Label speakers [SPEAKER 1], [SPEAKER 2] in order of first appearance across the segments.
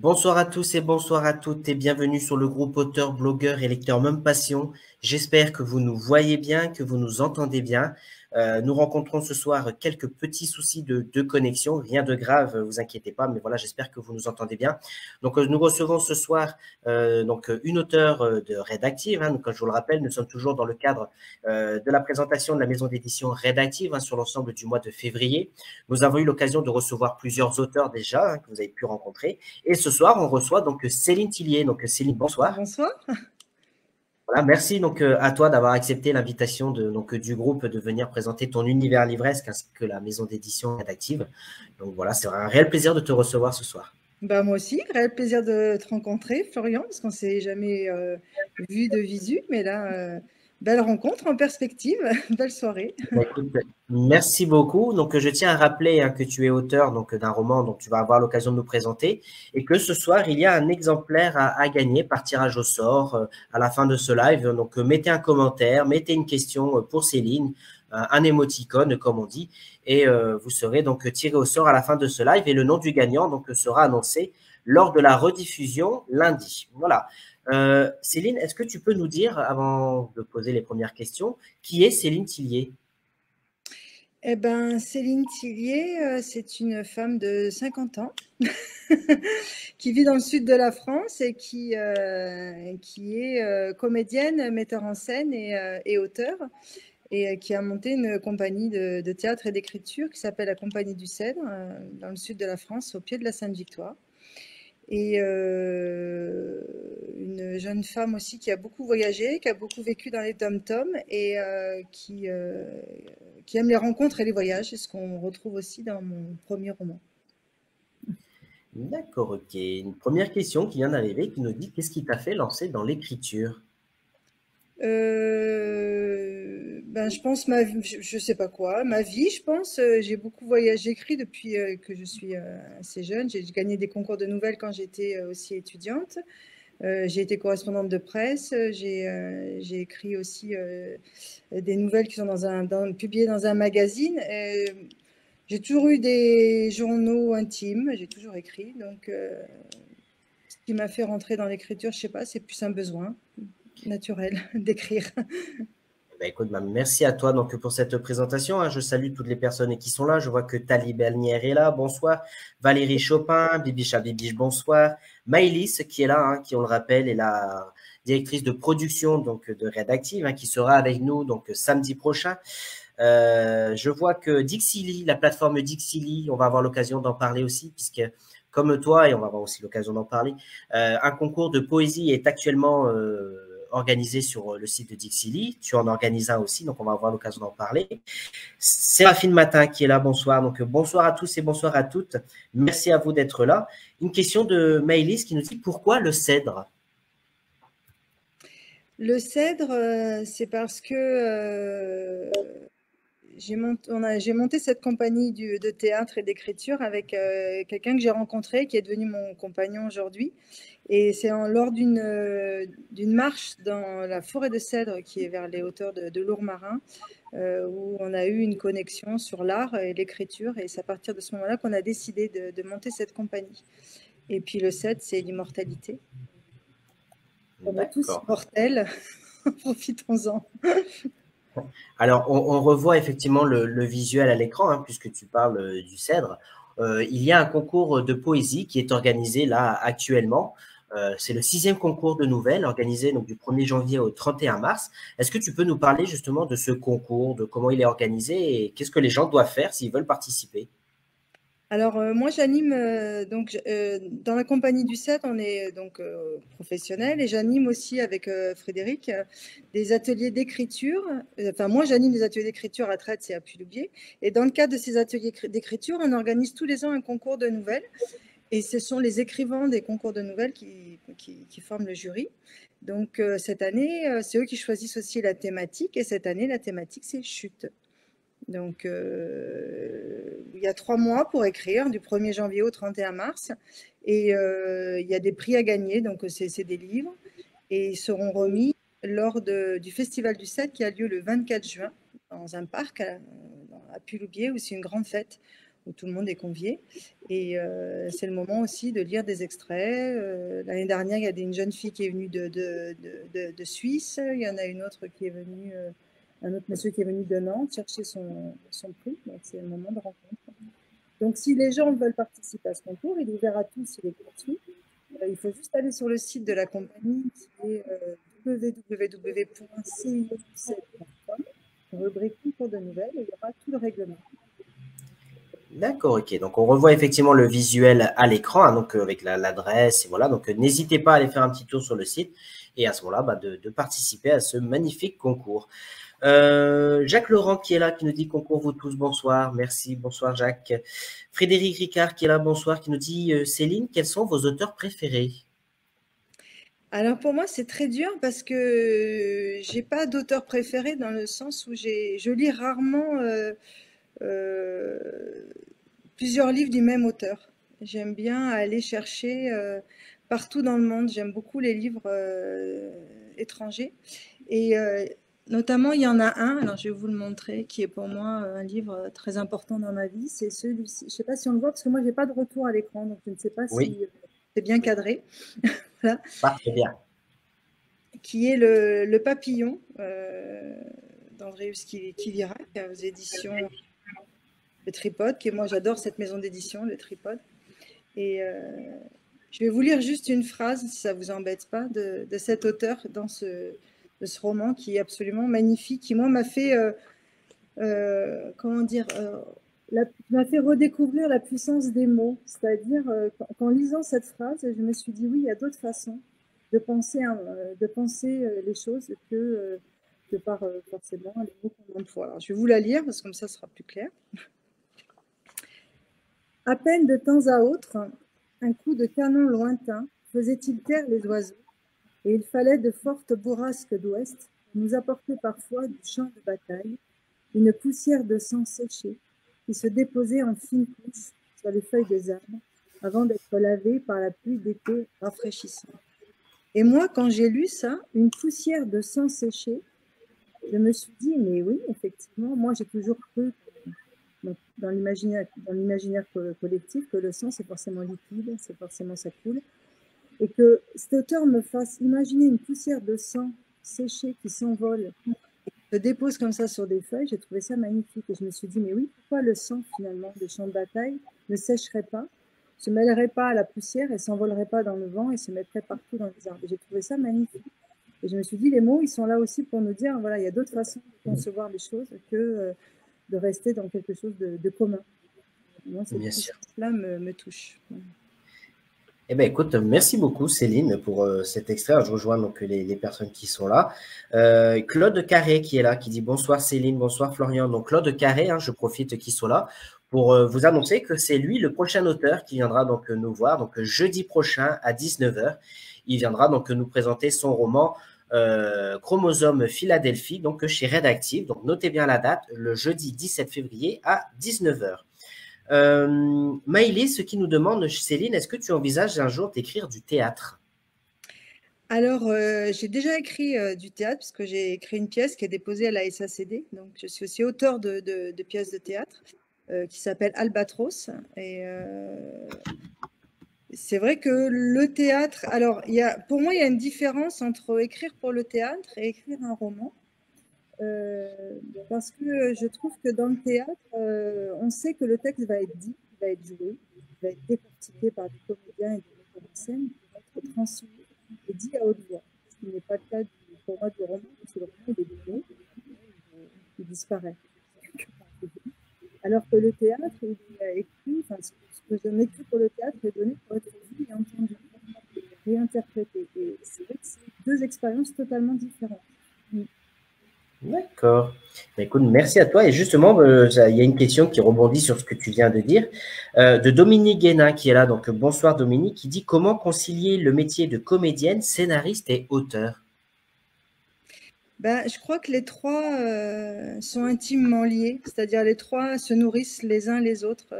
[SPEAKER 1] Bonsoir à tous et bonsoir à toutes et bienvenue sur le groupe auteur, blogueur et lecteur Même Passion. J'espère que vous nous voyez bien, que vous nous entendez bien. Nous rencontrons ce soir quelques petits soucis de connexion, rien de grave, vous inquiétez pas, mais voilà, j'espère que vous nous entendez bien. Donc, nous recevons ce soir une auteure de Rédactive. Hein. Donc, comme je vous le rappelle, nous sommes toujours dans le cadre de la présentation de la maison d'édition Rédactive hein, sur l'ensemble du mois de février. Nous avons eu l'occasion de recevoir plusieurs auteurs déjà hein, que vous avez pu rencontrer. Et ce soir, on reçoit donc Céline Tillier. Donc Céline, bonsoir.
[SPEAKER 2] Bonsoir.
[SPEAKER 1] Voilà, merci donc à toi d'avoir accepté l'invitation du groupe de venir présenter ton univers livresque ainsi que la maison d'édition Rédactive. Donc voilà, c'est un réel plaisir de te recevoir ce soir.
[SPEAKER 2] Bah, moi aussi, réel plaisir de te rencontrer, Florian, parce qu'on ne s'est jamais vu de visu, mais là, belle rencontre en perspective, belle soirée.
[SPEAKER 1] Bah, écoute, merci beaucoup. Donc, je tiens à rappeler hein, que tu es auteur d'un roman dont tu vas avoir l'occasion de nous présenter et que ce soir, il y a un exemplaire à gagner par tirage au sort à la fin de ce live. Donc, mettez un commentaire, mettez une question pour Céline, un émoticône, comme on dit, et vous serez donc tiré au sort à la fin de ce live et le nom du gagnant donc, sera annoncé lors de la rediffusion lundi. Voilà. Céline, est-ce que tu peux nous dire, avant de poser les premières questions, qui est Céline Tillier?
[SPEAKER 2] Eh ben, Céline Tillier, c'est une femme de 50 ans qui vit dans le sud de la France et qui est comédienne, metteur en scène et auteur, et qui a monté une compagnie de théâtre et d'écriture qui s'appelle la Compagnie du Cèdre, dans le sud de la France, au pied de la Sainte-Victoire. Et une jeune femme aussi qui a beaucoup voyagé, qui a beaucoup vécu dans les dom-toms et qui aime les rencontres et les voyages, c'est ce qu'on retrouve aussi dans mon premier roman.
[SPEAKER 1] D'accord, ok. Une première question qui vient d'arriver qui nous dit qu'est-ce qui t'a fait lancer dans l'écriture?
[SPEAKER 2] Ben, je pense je sais pas quoi, ma vie, je pense. J'ai beaucoup voyagé, j'écris depuis que je suis assez jeune. J'ai gagné des concours de nouvelles quand j'étais aussi étudiante. J'ai été correspondante de presse. J'ai écrit aussi des nouvelles qui sont publiées dans un magazine. J'ai toujours eu des journaux intimes. J'ai toujours écrit. Donc, ce qui m'a fait rentrer dans l'écriture, je sais pas, c'est plus un besoin naturel d'écrire.
[SPEAKER 1] Ben, écoute, ben, merci à toi donc, pour cette présentation. Hein. Je salue toutes les personnes qui sont là. Je vois que Tali Bernière est là. Bonsoir. Valérie Chopin, Bibicha Bibiche, bonsoir. Maëlys qui est là, hein, qui, on le rappelle, est la directrice de production donc, de Rédactive, hein, qui sera avec nous donc, samedi prochain. Je vois que Dixili, la plateforme Dixili, on va avoir l'occasion d'en parler aussi, puisque comme toi, et on va avoir aussi l'occasion d'en parler, un concours de poésie est actuellement organisé sur le site de Dixili. Tu en organises un aussi, donc on va avoir l'occasion d'en parler. Séraphine Matin qui est là, bonsoir. Donc bonsoir à tous et bonsoir à toutes. Merci à vous d'être là. Une question de Maëlys qui nous dit pourquoi le cèdre?
[SPEAKER 2] Le cèdre, c'est parce que j'ai monté cette compagnie de théâtre et d'écriture avec quelqu'un que j'ai rencontré, qui est devenu mon compagnon aujourd'hui. Et c'est lors d'une marche dans la forêt de cèdre qui est vers les hauteurs de Lourmarin, où on a eu une connexion sur l'art et l'écriture. Et c'est à partir de ce moment-là qu'on a décidé de monter cette compagnie. Et puis le cèdre, c'est l'immortalité. On est tous
[SPEAKER 1] D'accord.
[SPEAKER 2] mortels, profitons-en.
[SPEAKER 1] Alors, on revoit effectivement le visuel à l'écran, hein, puisque tu parles du cèdre. Il y a un concours de poésie qui est organisé là actuellement. C'est le 6e concours de nouvelles organisé donc, du 1er janvier au 31 mars. Est-ce que tu peux nous parler justement de ce concours, de comment il est organisé et qu'est-ce que les gens doivent faire s'ils veulent participer?
[SPEAKER 2] Alors, moi, j'anime dans la compagnie du 7, on est donc professionnel, et j'anime aussi avec Frédéric des ateliers d'écriture. Enfin, moi, j'anime des ateliers d'écriture à Traite, c'est à Puy-Loubier. Et dans le cadre de ces ateliers d'écriture, on organise tous les ans un concours de nouvelles. Et ce sont les écrivains des concours de nouvelles qui forment le jury. Donc, cette année, c'est eux qui choisissent aussi la thématique. Et cette année, la thématique, c'est chute. Donc, il y a 3 mois pour écrire, du 1er janvier au 31 mars. Et il y a des prix à gagner, donc c'est des livres. Et ils seront remis lors du Festival du 7 qui a lieu le 24 juin dans un parc à Puy-Loubier, où c'est une grande fête, où tout le monde est convié. Et c'est le moment aussi de lire des extraits. L'année dernière, il y a une jeune fille qui est venue de Suisse. Il y en a une autre qui est venue, un autre monsieur qui est venu de Nantes chercher son prix. Donc, c'est le moment de rencontre. Donc, si les gens veulent participer à ce concours, il est ouvert à tous, il est gratuit. Il faut juste aller sur le site de la compagnie qui est www.cio7.com, rubrique concours de nouvelles, et il y aura tout le règlement.
[SPEAKER 1] D'accord, ok. Donc, on revoit effectivement le visuel à l'écran, hein, donc avec l'adresse, et voilà. Donc, n'hésitez pas à aller faire un petit tour sur le site et à ce moment-là, bah, de participer à ce magnifique concours. Jacques Laurent qui est là, qui nous dit concours vous tous, bonsoir. Merci, bonsoir Jacques. Frédéric Ricard qui est là, bonsoir, qui nous dit Céline, quels sont vos auteurs préférés?
[SPEAKER 2] Alors pour moi, c'est très dur parce que j'ai pas d'auteur préféré dans le sens où je lis rarement euh, plusieurs livres du même auteur. J'aime bien aller chercher partout dans le monde. J'aime beaucoup les livres étrangers. Et notamment, il y en a un, alors je vais vous le montrer, qui est pour moi un livre très important dans ma vie. C'est celui-ci. Je ne sais pas si on le voit parce que moi, j'ai pas de retour à l'écran, donc je ne sais pas
[SPEAKER 1] Oui,
[SPEAKER 2] si c'est bien cadré. Voilà.
[SPEAKER 1] pas très bien.
[SPEAKER 2] Qui est le papillon d'Andréus Kivirac aux éditions Le Tripode, qui moi j'adore cette maison d'édition, Le Tripode. Et je vais vous lire juste une phrase, si ça vous embête pas, de cet auteur de ce roman qui est absolument magnifique, qui moi m'a fait, comment dire, m'a fait redécouvrir la puissance des mots. C'est-à-dire qu'en lisant cette phrase, je me suis dit oui, il y a d'autres façons de penser les choses que par forcément les mots qu'on emploie. Alors, je vais vous la lire parce que comme ça sera plus clair. À peine de temps à autre, un coup de canon lointain faisait-il taire les oiseaux, et il fallait de fortes bourrasques d'ouest nous apporter parfois du champ de bataille une poussière de sang séché qui se déposait en fines couches sur les feuilles des arbres avant d'être lavée par la pluie d'été rafraîchissante. Et moi, quand j'ai lu ça, une poussière de sang séché, je me suis dit, mais oui, effectivement, moi j'ai toujours cru dans l'imaginaire collectif que le sang c'est forcément liquide, c'est forcément ça coule, et que cet auteur me fasse imaginer une poussière de sang séché qui s'envole, et qui se dépose comme ça sur des feuilles, j'ai trouvé ça magnifique. Et je me suis dit, mais oui, pourquoi le sang finalement des champs de bataille ne sécherait pas, se mêlerait pas à la poussière et s'envolerait pas dans le vent et se mettrait partout dans les arbres. J'ai trouvé ça magnifique. Et je me suis dit, les mots, ils sont là aussi pour nous dire, voilà, il y a d'autres façons de concevoir les choses que de rester dans quelque chose de commun. Moi, cette puissance-là me touche.
[SPEAKER 1] Eh bien, écoute, merci beaucoup Céline pour cet extrait. Je rejoins donc les personnes qui sont là. Claude Carré qui est là, qui dit bonsoir Céline, bonsoir Florian. Donc Claude Carré, hein, je profite qu'il soit là pour vous annoncer que c'est lui le prochain auteur qui viendra donc nous voir donc jeudi prochain à 19h. Il viendra donc nous présenter son roman Chromosome Philadelphie, donc chez Redactive. Donc notez bien la date, le jeudi 17 février à 19h. Maïlis, ce qui nous demande, Céline, est-ce que tu envisages un jour d'écrire du théâtre?
[SPEAKER 2] Alors, j'ai déjà écrit du théâtre, parce que j'ai écrit une pièce qui est déposée à la SACD. Donc, je suis aussi auteur de pièces de théâtre qui s'appelle Albatros. Et c'est vrai que le théâtre, alors, pour moi, il y a une différence entre écrire pour le théâtre et écrire un roman. Parce que je trouve que dans le théâtre, on sait que le texte va être dit, va être joué, va être décortiqué par des comédiens et des metteurs en scène, qui va être transmis et dit à haute voix. Ce qui n'est pas le cas du format du roman, parce que le roman, il est donné, il disparaît. Alors que le théâtre, il est écrit, enfin, ce que je m'écris pour le théâtre est donné pour être vu et entendu, et réinterprété. Et c'est vrai que c'est deux expériences totalement différentes.
[SPEAKER 1] D'accord. Écoute, merci à toi. Et justement, il y a une question qui rebondit sur ce que tu viens de dire, de Dominique Guénin qui est là. Donc, bonsoir Dominique, qui dit comment concilier le métier de comédienne, scénariste et auteur?
[SPEAKER 2] Ben, je crois que les trois sont intimement liés, c'est-à-dire les trois se nourrissent les uns les autres.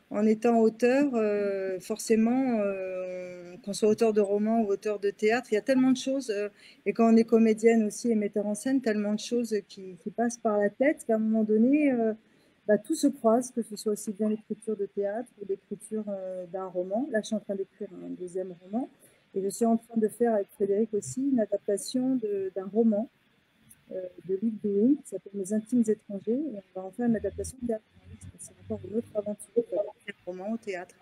[SPEAKER 2] En étant auteur, forcément, qu'on soit auteur de roman ou auteur de théâtre, il y a tellement de choses, et quand on est comédienne aussi et metteur en scène, tellement de choses qui passent par la tête qu'à un moment donné, tout se croise, que ce soit aussi bien l'écriture de théâtre ou l'écriture d'un roman. Là, je suis en train d'écrire un deuxième roman. Et je suis en train de faire avec Frédéric aussi une adaptation d'un roman de Luc Douin qui s'appelle Mes intimes étrangers. Et on va en faire une adaptation théâtrale. C'est encore une autre aventure, un roman au théâtre.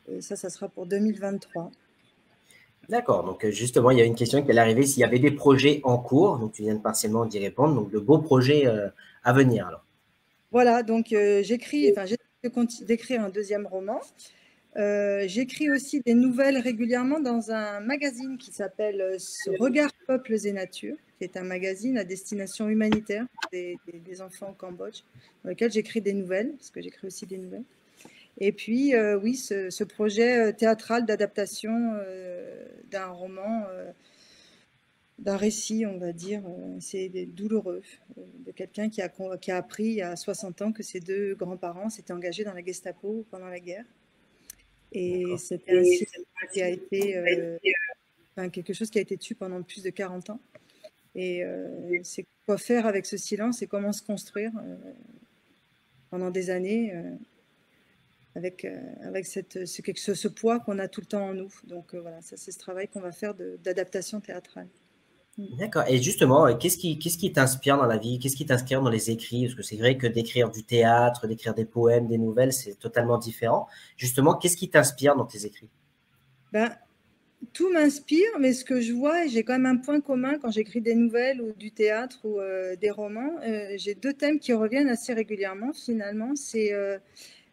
[SPEAKER 2] Et ça sera pour 2023.
[SPEAKER 1] D'accord, donc justement, il y a une question qui allait arriver, s'il y avait des projets en cours, donc tu viens de partiellement d'y répondre, donc de beaux projets à venir alors.
[SPEAKER 2] Voilà, donc j'essaie d'écrire un deuxième roman. J'écris aussi des nouvelles régulièrement dans un magazine qui s'appelle Regard Peuples et Nature, qui est un magazine à destination humanitaire des enfants au Cambodge, dans lequel j'écris des nouvelles, parce que j'écris aussi des nouvelles. Et puis, oui, ce projet théâtral d'adaptation d'un roman, d'un récit, on va dire, c'est douloureux, de quelqu'un qui a appris il y a 60 ans que ses deux grands-parents s'étaient engagés dans la Gestapo pendant la guerre. Et c'était un silence qui a été, quelque chose qui a été tué pendant plus de 40 ans. Et c'est quoi faire avec ce silence et comment se construire pendant des années avec ce poids qu'on a tout le temps en nous. Donc voilà, ça c'est ce travail qu'on va faire d'adaptation théâtrale.
[SPEAKER 1] D'accord. Et justement, qu'est-ce qui t'inspire dans la vie? Qu'est-ce qui t'inspire dans les écrits? Parce que c'est vrai que d'écrire du théâtre, d'écrire des poèmes, des nouvelles, c'est totalement différent. Justement, qu'est-ce qui t'inspire dans tes écrits?
[SPEAKER 2] Tout m'inspire, mais ce que je vois, et j'ai quand même un point commun quand j'écris des nouvelles ou du théâtre ou des romans, j'ai deux thèmes qui reviennent assez régulièrement finalement, c'est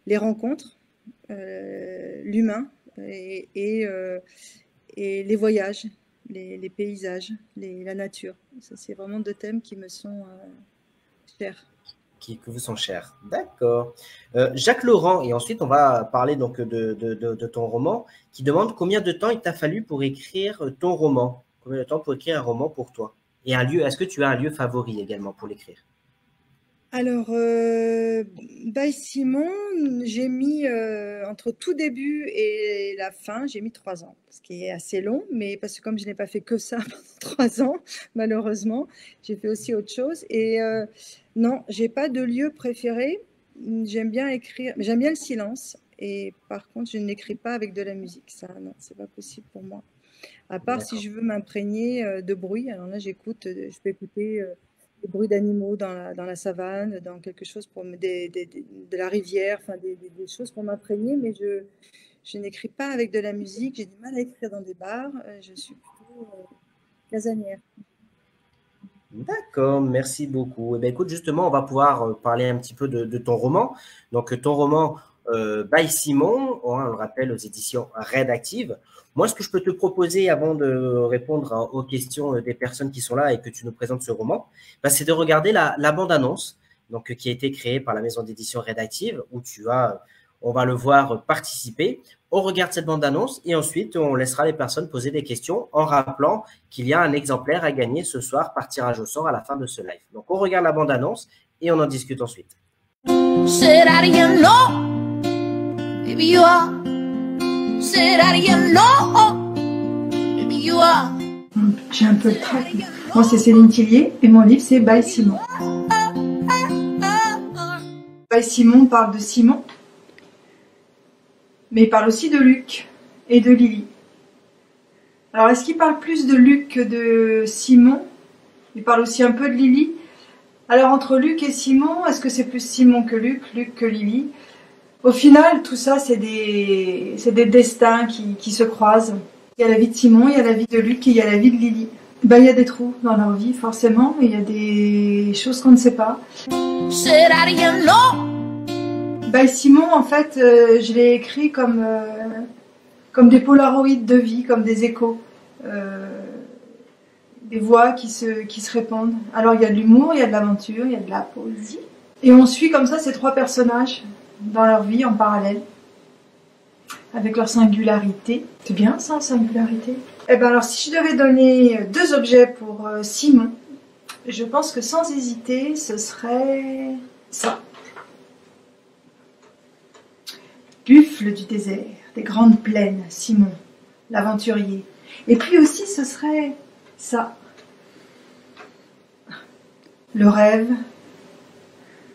[SPEAKER 2] les rencontres, l'humain et les voyages, les paysages, la nature. Ça, c'est vraiment deux thèmes qui me sont chers.
[SPEAKER 1] Qui vous sont chers. D'accord. Jacques Laurent, et ensuite on va parler donc de ton roman, qui demande combien de temps il t'a fallu pour écrire ton roman? Combien de temps pour écrire un roman pour toi? Et un lieu, est-ce que tu as un lieu favori également pour l'écrire?
[SPEAKER 2] Alors, Simon, j'ai mis entre tout début et la fin, j'ai mis 3 ans, ce qui est assez long, mais parce que comme je n'ai pas fait que ça pendant 3 ans, malheureusement, j'ai fait aussi autre chose. Et non, j'ai pas de lieu préféré. J'aime bien écrire, mais j'aime bien le silence. Et par contre, je n'écris pas avec de la musique. Ça, non, c'est pas possible pour moi. À part si je veux m'imprégner de bruit. Alors là, je peux écouter des bruits d'animaux dans la savane, dans quelque chose de la rivière, enfin des choses pour m'imprégner, mais je n'écris pas avec de la musique. J'ai du mal à écrire dans des bars. Je suis plutôt casanière.
[SPEAKER 1] D'accord, merci beaucoup. Eh bien, écoute, justement, on va pouvoir parler un petit peu de ton roman. Donc, ton roman by Simon, on le rappelle, aux éditions Rédactive. Moi, ce que je peux te proposer avant de répondre aux questions des personnes qui sont là et que tu nous présentes ce roman, c'est de regarder la bande-annonce donc, qui a été créée par la maison d'édition Rédactive, où on va le voir participer. On regarde cette bande-annonce et ensuite, on laissera les personnes poser des questions en rappelant qu'il y a un exemplaire à gagner ce soir par tirage au sort à la fin de ce live. Donc, on regarde la bande-annonce et on en discute ensuite. Say that again, no. Baby, you are. Say that again, no. Baby, you are.
[SPEAKER 2] J'ai un peu le trac. Moi, c'est Céline Tillier et mon livre, c'est By Simon. By Simon parle de Simon, mais il parle aussi de Luc et de Lily. Alors, est-ce qu'il parle plus de Luc que de Simon? Il parle aussi un peu de Lily. Alors, entre Luc et Simon, est-ce que c'est plus Simon que Luc que Lily? Au final, tout ça, c'est des destins qui se croisent. Il y a la vie de Simon, il y a la vie de Luc et il y a la vie de Lily. Il y a des trous dans leur vie, forcément, et il y a des choses qu'on ne sait pas. Simon, en fait, je l'ai écrit comme des polaroïdes de vie, comme des échos. Des voix qui se répondent. Alors, il y a de l'humour, il y a de l'aventure, il y a de la poésie. Et on suit comme ça ces trois personnages dans leur vie en parallèle, avec leur singularité. C'est bien ça, singularité? Alors, si je devais donner 2 objets pour Simon, je pense que sans hésiter, ce serait ça. Buffle du désert, des grandes plaines, Simon, l'aventurier. Et puis aussi, ce serait ça. Le rêve,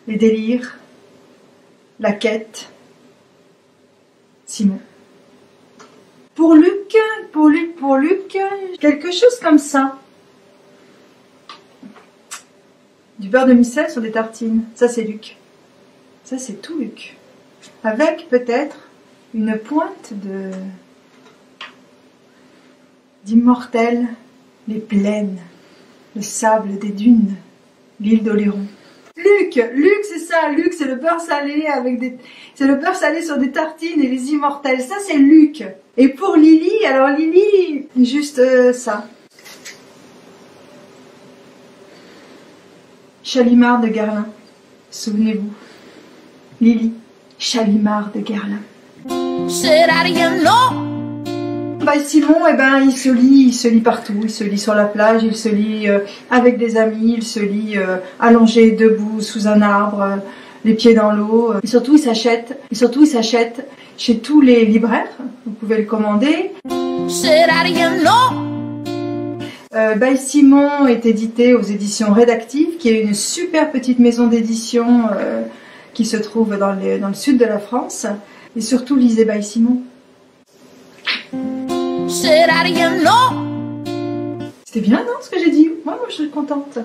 [SPEAKER 2] les délires, la quête, Simon. Pour Luc, quelque chose comme ça. Du beurre de micelle sur des tartines. Ça, c'est Luc. Ça, c'est tout Luc. Avec peut-être une pointe d'immortel, les plaines, le sable des dunes, l'île d'Oléron. Luc, c'est ça. Luc, c'est le beurre salé c'est le beurre salé sur des tartines et les immortels. Ça, c'est Luc. Et pour Lily, alors Lily, juste ça. Chalimard de Guerlain. Souvenez-vous. Lily, Chalimard de Guerlain. Simon, il se lit partout. Il se lit sur la plage, il se lit avec des amis, il se lit allongé, debout, sous un arbre, les pieds dans l'eau. Et surtout, il s'achète chez tous les libraires. Vous pouvez le commander. Simon est édité aux éditions Rédactives, qui est une super petite maison d'édition qui se trouve dans le sud de la France. Et surtout, lisez Simon. C'était bien, non, ce que j'ai dit? Moi, je suis contente.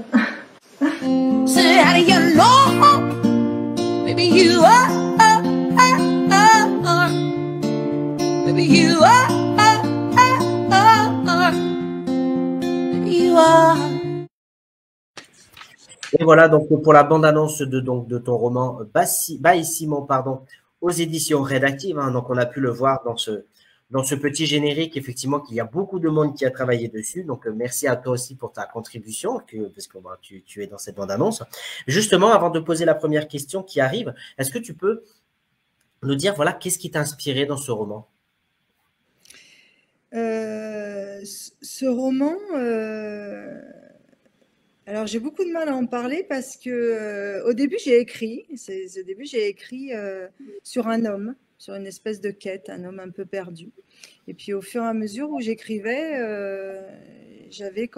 [SPEAKER 1] Et voilà donc pour la bande-annonce de ton roman By Simon, aux éditions Rédactives. Hein, donc on a pu le voir dans ce petit générique, effectivement, qu'il y a beaucoup de monde qui a travaillé dessus. Donc merci à toi aussi pour ta contribution, parce que tu es dans cette bande-annonce. Justement, avant de poser la première question qui arrive, est-ce que tu peux nous dire, voilà, qu'est-ce qui t'a inspiré dans ce roman?
[SPEAKER 2] Ce roman, alors j'ai beaucoup de mal à en parler parce que au début j'ai écrit sur un homme, sur une espèce de quête, un homme un peu perdu. Et puis au fur et à mesure où j'écrivais, j'avais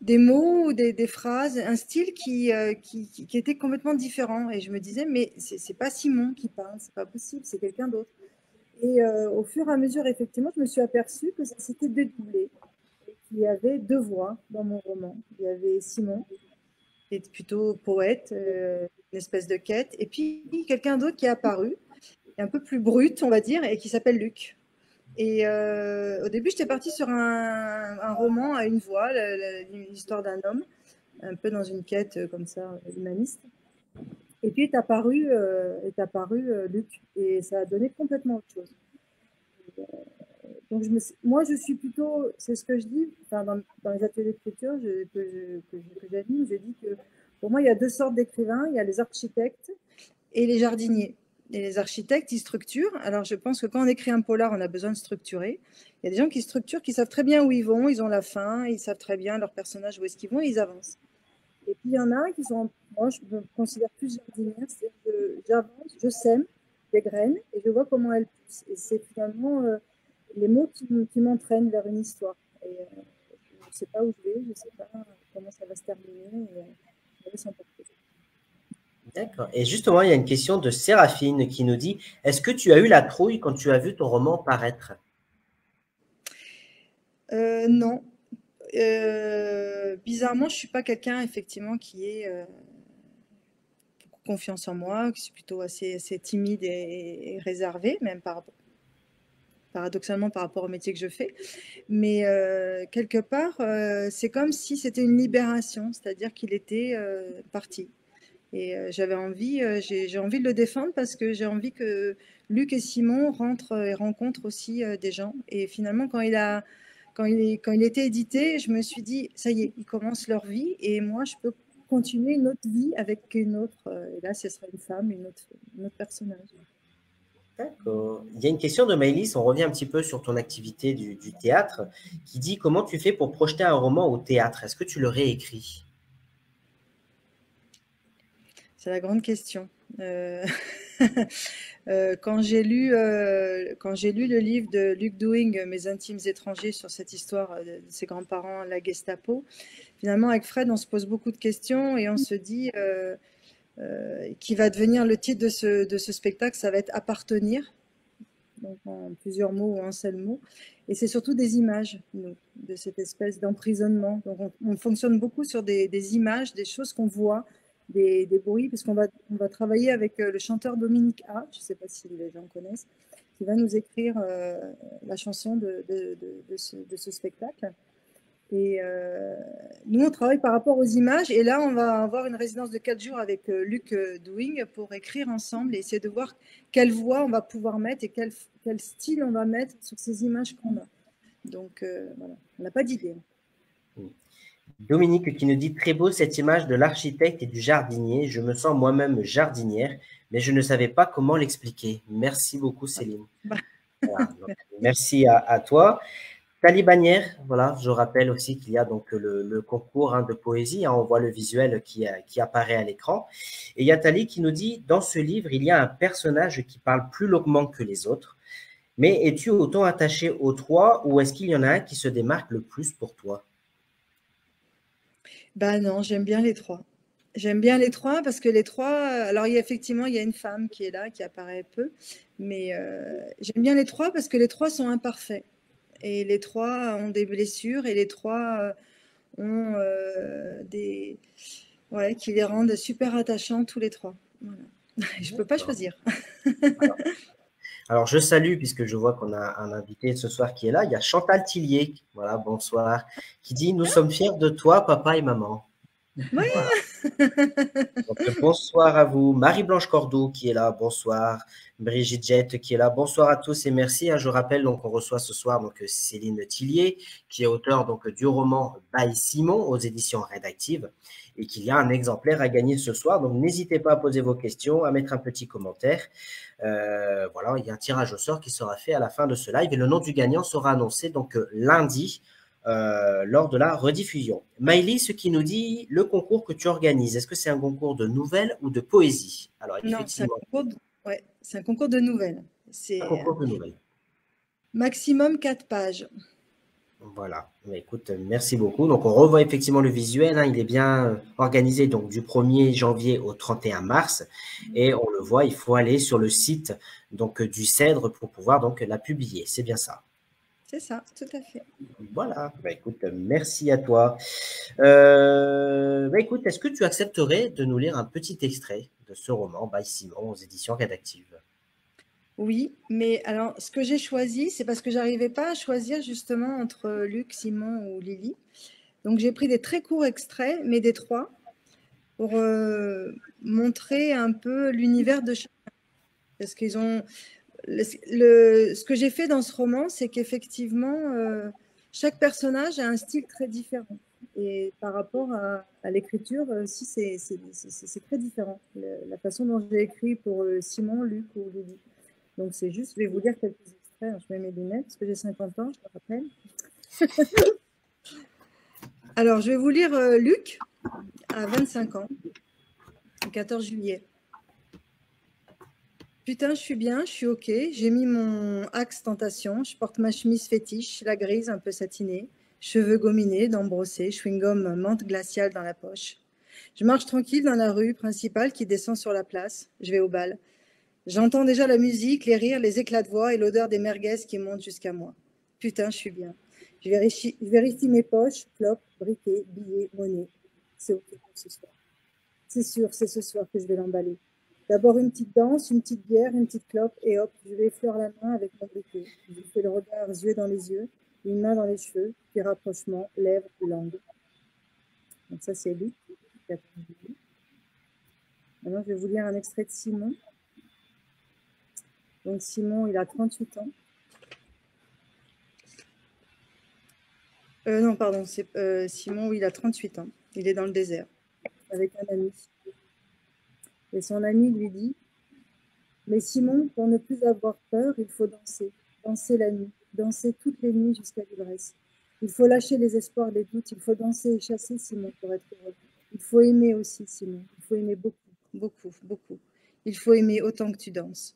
[SPEAKER 2] des mots ou des phrases, un style qui était complètement différent. Et je me disais, mais c'est pas Simon qui parle, c'est pas possible, c'est quelqu'un d'autre. Et au fur et à mesure, effectivement, je me suis aperçue que ça s'était dédoublé. Il y avait deux voix dans mon roman. Il y avait Simon, qui est plutôt poète, une espèce de quête, et puis quelqu'un d'autre qui est apparu, un peu plus brut, on va dire, et qui s'appelle Luc. Et au début, j'étais partie sur un roman à une voix, l'histoire d'un homme, un peu dans une quête comme ça, humaniste. Et puis est apparu Luc, et ça a donné complètement autre chose. Donc moi, je suis plutôt, c'est ce que je dis, enfin, dans les ateliers d'écriture que j'anime, je dis que pour moi, il y a deux sortes d'écrivains. Il y a les architectes et les jardiniers. Et les architectes, ils structurent. Alors, je pense que quand on écrit un polar, on a besoin de structurer. Il y a des gens qui structurent, qui savent très bien où ils vont, ils ont la fin, ils savent très bien leur personnage, où est-ce qu'ils vont, et ils avancent. Et puis, il y en a qui sont, moi, je me considère plus jardinière, c'est-à-dire que j'avance, je sème des graines et je vois comment elles poussent. Et c'est finalement les mots qui m'entraînent vers une histoire. Et je ne sais pas où je vais, je ne sais pas comment ça va se terminer. Et je vais s'emporter.
[SPEAKER 1] D'accord. Et justement, il y a une question de Séraphine qui nous dit, est-ce que tu as eu la trouille quand tu as vu ton roman paraître?
[SPEAKER 2] Non. Bizarrement, je ne suis pas quelqu'un, effectivement, qui ait beaucoup confiance en moi, je suis plutôt assez timide et réservée, même paradoxalement par rapport au métier que je fais. Mais quelque part, c'est comme si c'était une libération, c'est-à-dire qu'il était parti. Et j'ai envie de le défendre parce que j'ai envie que Luc et Simon rentrent et rencontrent aussi des gens. Et finalement, quand il était édité, je me suis dit, ça y est, ils commencent leur vie et moi, je peux continuer une autre vie avec une autre. Et là, ce sera une femme, un autre personnage.
[SPEAKER 1] D'accord. Il y a une question de Maëlys, on revient un petit peu sur ton activité du théâtre, qui dit comment tu fais pour projeter un roman au théâtre? Est-ce que tu le réécris?
[SPEAKER 2] C'est la grande question. Quand j'ai lu le livre de Luc Doing, Mes intimes étrangers, sur cette histoire de ses grands-parents, la Gestapo, finalement avec Fred, on se pose beaucoup de questions et on se dit qui va devenir le titre de ce spectacle, ça va être appartenir, donc en plusieurs mots ou un seul mot. Et c'est surtout des images, nous, de cette espèce d'emprisonnement. Donc on fonctionne beaucoup sur des images, des choses qu'on voit, des bruits, parce on va travailler avec le chanteur Dominique A, je ne sais pas si les gens connaissent, qui va nous écrire la chanson de ce spectacle. Et nous, on travaille par rapport aux images. Et là, on va avoir une résidence de 4 jours avec Luc Douing pour écrire ensemble et essayer de voir quelle voix on va pouvoir mettre et quel style on va mettre sur ces images qu'on a. Donc, voilà, on n'a pas d'idée.
[SPEAKER 1] Dominique qui nous dit « Très beau cette image de l'architecte et du jardinier. Je me sens moi-même jardinière, mais je ne savais pas comment l'expliquer. » Merci beaucoup, Céline. Voilà, donc, merci à toi. Tali Bannière, voilà, je rappelle aussi qu'il y a donc le concours de poésie, on voit le visuel qui apparaît à l'écran. Et il y a Tali qui nous dit, dans ce livre, il y a un personnage qui parle plus longuement que les autres. Mais es-tu autant attaché aux trois ou est-ce qu'il y en a un qui se démarque le plus pour toi?
[SPEAKER 2] Ben non, j'aime bien les trois. J'aime bien les trois parce que les trois, alors effectivement, il y a une femme qui est là, qui apparaît peu, mais j'aime bien les trois parce que les trois sont imparfaits. Et les trois ont des blessures et les trois ont des... Ouais, qui les rendent super attachants tous les trois. Voilà. Je ne peux pas choisir.
[SPEAKER 1] Alors, je salue, puisque je vois qu'on a un invité ce soir qui est là. Il y a Chantal Tillier, voilà, bonsoir, qui dit « Nous sommes fiers de toi, papa et maman ».
[SPEAKER 2] Ouais.
[SPEAKER 1] Voilà. Donc, bonsoir à vous. Marie-Blanche Cordeau qui est là, bonsoir. Brigitte Jette qui est là, bonsoir à tous et merci. Je rappelle, donc, on reçoit ce soir donc, Céline Tillier, qui est auteure donc, du roman By Simon aux éditions Rédactive et qu'il y a un exemplaire à gagner ce soir. Donc, n'hésitez pas à poser vos questions, à mettre un petit commentaire. Voilà, il y a un tirage au sort qui sera fait à la fin de ce live et le nom du gagnant sera annoncé donc lundi. Lors de la rediffusion. Maëlys, ce qui nous dit le concours que tu organises, est-ce que c'est un concours de nouvelles ou de poésie? Alors,
[SPEAKER 2] non,
[SPEAKER 1] effectivement,
[SPEAKER 2] c'est un concours de nouvelles. C'est
[SPEAKER 1] un concours de nouvelles.
[SPEAKER 2] Maximum 4 pages.
[SPEAKER 1] Voilà, mais écoute, merci beaucoup. Donc, on revoit effectivement le visuel, il est bien organisé donc du 1er janvier au 31 mars et on le voit, il faut aller sur le site donc, du Cèdre pour pouvoir donc, la publier, c'est bien ça.
[SPEAKER 2] C'est ça, tout à fait.
[SPEAKER 1] Voilà, écoute, merci à toi. Écoute, est-ce que tu accepterais de nous lire un petit extrait de ce roman, By Simon, aux éditions Rédactive?
[SPEAKER 2] Oui, mais alors, ce que j'ai choisi, c'est parce que j'arrivais pas à choisir justement entre Luc, Simon ou Lily. Donc, j'ai pris des très courts extraits, mais des trois, pour montrer un peu l'univers de chacun. Parce qu'ils ont... ce que j'ai fait dans ce roman, c'est qu'effectivement, chaque personnage a un style très différent. Et par rapport à l'écriture, aussi, c'est très différent. La façon dont j'ai écrit pour Simon, Luc ou Lily. Donc, c'est juste, je vais vous lire quelques extraits. Je mets mes lunettes parce que j'ai 50 ans, je me rappelle. Alors, je vais vous lire Luc, à 25 ans, le 14 juillet. Putain, je suis bien, je suis OK. J'ai mis mon axe tentation. Je porte ma chemise fétiche, la grise, un peu satinée. Cheveux gominés, dents brossées, chewing-gum menthe glaciale dans la poche. Je marche tranquille dans la rue principale qui descend sur la place. Je vais au bal. J'entends déjà la musique, les rires, les éclats de voix et l'odeur des merguez qui montent jusqu'à moi. Putain, je suis bien. Je vérifie mes poches, clopes, briquets, billets, monnaie. C'est OK pour ce soir. C'est sûr, c'est ce soir que je vais l'emballer. D'abord une petite danse, une petite bière, une petite clope, et hop, je vais effleurer la main avec mon briquet. Je lui fais le regard yeux dans les yeux, une main dans les cheveux, puis rapprochement, lèvres, langue. Donc ça, c'est lui. Maintenant, je vais vous lire un extrait de Simon. Donc Simon, il a 38 ans. Non, pardon, c'est Simon, oui, il a 38 ans. Il est dans le désert avec un ami. Et son ami lui dit « Mais Simon, pour ne plus avoir peur, il faut danser. Danser la nuit, danser toutes les nuits jusqu'à l'ivresse. Il faut lâcher les espoirs, les doutes. Il faut danser et chasser, Simon, pour être heureux. Il faut aimer aussi, Simon. Il faut aimer beaucoup, beaucoup, beaucoup. Il faut aimer autant que tu danses. »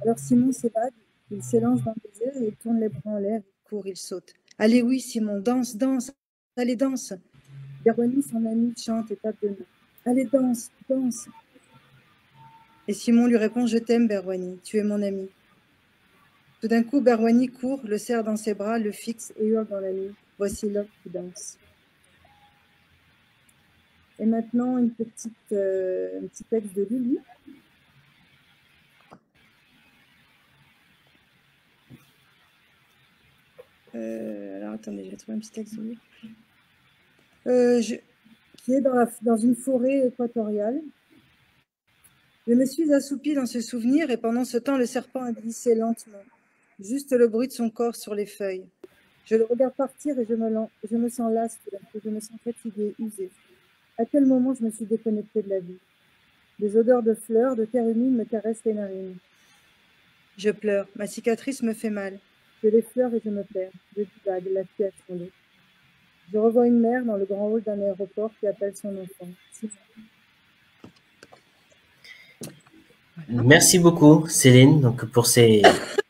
[SPEAKER 2] Alors Simon s'évade, il s'élance dans le désert et il tourne les bras en l'air, il court, il saute. « Allez, oui, Simon, danse, danse, allez, danse !» Véronique, son ami, chante et tape de main. Allez, danse, danse. Et Simon lui répond, je t'aime, Berwani, tu es mon ami. Tout d'un coup, Berwani court, le serre dans ses bras, le fixe et hurle dans la nuit. Voici l'homme qui danse. Et maintenant, un petit texte de Lily. Alors, attendez, je vais trouver un petit texte de Lily. Qui est dans une forêt équatoriale. Je me suis assoupie dans ce souvenir et pendant ce temps, le serpent a glissé lentement. Juste le bruit de son corps sur les feuilles. Je le regarde partir et je me sens lasse, je me sens fatiguée, usée. À quel moment je me suis déconnectée de la vie? Des odeurs de fleurs, de terre humide me caressent les narines. Je pleure, ma cicatrice me fait mal. Je l'effleure et je me perds. Je divague, la fille sur l'eau. Je revois une mère dans le grand hall d'un aéroport qui appelle son enfant.
[SPEAKER 1] Merci beaucoup, Céline, donc, pour ces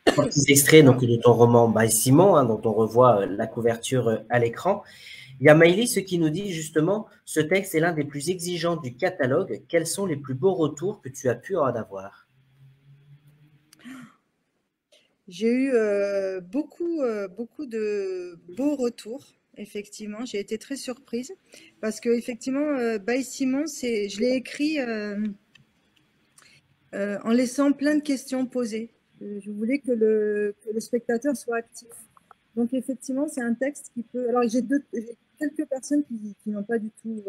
[SPEAKER 1] petits extraits donc, de ton roman By Simon, dont on revoit la couverture à l'écran. Il y a Maëlys qui nous dit justement, ce texte est l'un des plus exigeants du catalogue. Quels sont les plus beaux retours que tu as pu en avoir?
[SPEAKER 2] J'ai eu beaucoup de beaux retours, effectivement. J'ai été très surprise parce que effectivement, By Simon, je l'ai écrit en laissant plein de questions posées. Je voulais que le spectateur soit actif. Donc effectivement, c'est un texte qui peut. Alors j'ai quelques personnes qui n'ont pas du tout,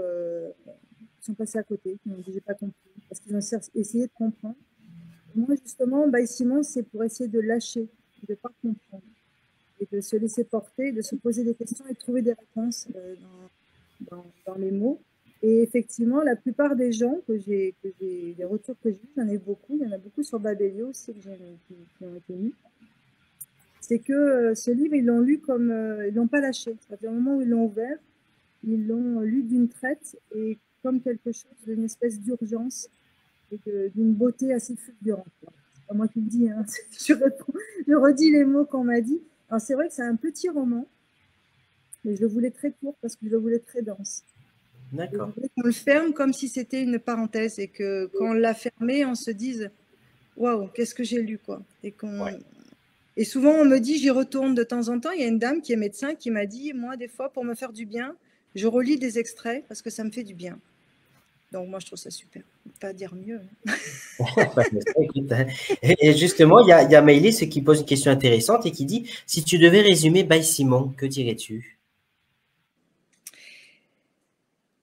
[SPEAKER 2] qui sont passées à côté, qui n'ont pas compris, parce qu'ils ont essayé de comprendre. Moi, justement, By Simon, c'est pour essayer de lâcher, de ne pas comprendre, et de se laisser porter, de se poser des questions et de trouver des réponses dans les mots. Et effectivement, la plupart des gens les retours que j'ai eu, j'en ai beaucoup, il y en a beaucoup sur Babelio aussi qui ont été mis, c'est que ce livre, ils l'ont lu comme, ils l'ont pas lâché. À partir du moment où ils l'ont ouvert, ils l'ont lu d'une traite et comme quelque chose d'une espèce d'urgence et d'une beauté assez fulgurante. C'est pas moi qui le dis, hein. Je redis les mots qu'on m'a dit. Alors c'est vrai que c'est un petit roman, mais je le voulais très court parce que je le voulais très dense.
[SPEAKER 1] D'accord.
[SPEAKER 2] Je voulais qu'on le ferme comme si c'était une parenthèse et que quand on l'a fermé, on se dise waouh, qu'est-ce que j'ai lu, quoi. Et souvent, on me dit, j'y retourne de temps en temps. Il y a une dame qui est médecin qui m'a dit, moi, des fois, pour me faire du bien, je relis des extraits parce que ça me fait du bien. Donc, moi, je trouve ça super. Pas dire mieux.
[SPEAKER 1] Et justement, il y a Maëlys qui pose une question intéressante et qui dit, si tu devais résumer By Simon, que dirais-tu?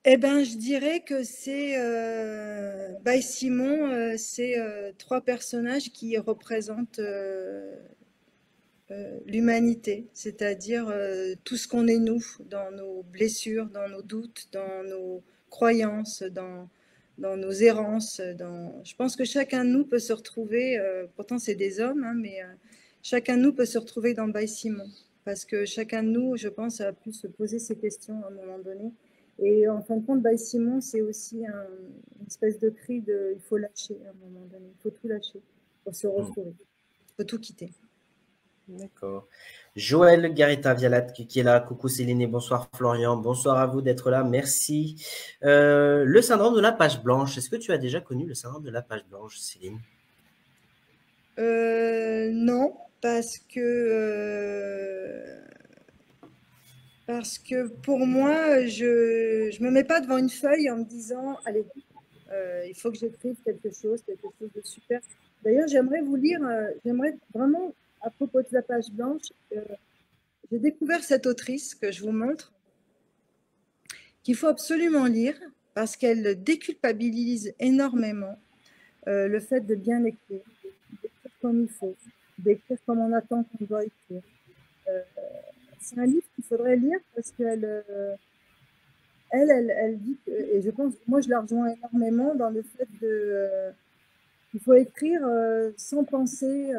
[SPEAKER 2] Eh ben, je dirais que c'est By Simon, c'est trois personnages qui représentent l'humanité, c'est-à-dire tout ce qu'on est nous, dans nos blessures, dans nos doutes, dans nos croyances, dans nos errances. Je pense que chacun de nous peut se retrouver, pourtant c'est des hommes, hein, mais chacun de nous peut se retrouver dans By Simon, parce que chacun de nous, je pense, a pu se poser ces questions à un moment donné. Et en fin de compte, By Simon, c'est aussi une espèce de cri de il faut lâcher à un moment donné, il faut tout lâcher pour se retrouver, il faut tout quitter.
[SPEAKER 1] D'accord. Joël Garetta Vialat qui est là. Coucou Céline et bonsoir Florian. Bonsoir à vous d'être là. Merci. Le syndrome de la page blanche. Est-ce que tu as déjà connu le syndrome de la page blanche, Céline?
[SPEAKER 2] Non, parce que pour moi, je me mets pas devant une feuille en me disant, allez, il faut que j'écrive quelque chose de super. D'ailleurs, j'aimerais vous lire, j'aimerais vraiment, à propos de la page blanche, j'ai découvert cette autrice que je vous montre, qu'il faut absolument lire, parce qu'elle déculpabilise énormément le fait de bien écrire, d'écrire comme il faut, d'écrire comme on attend qu'on doit écrire. C'est un livre qu'il faudrait lire parce qu'elle elle dit, et je pense, moi je la rejoins énormément dans le fait qu'il faut écrire sans penser,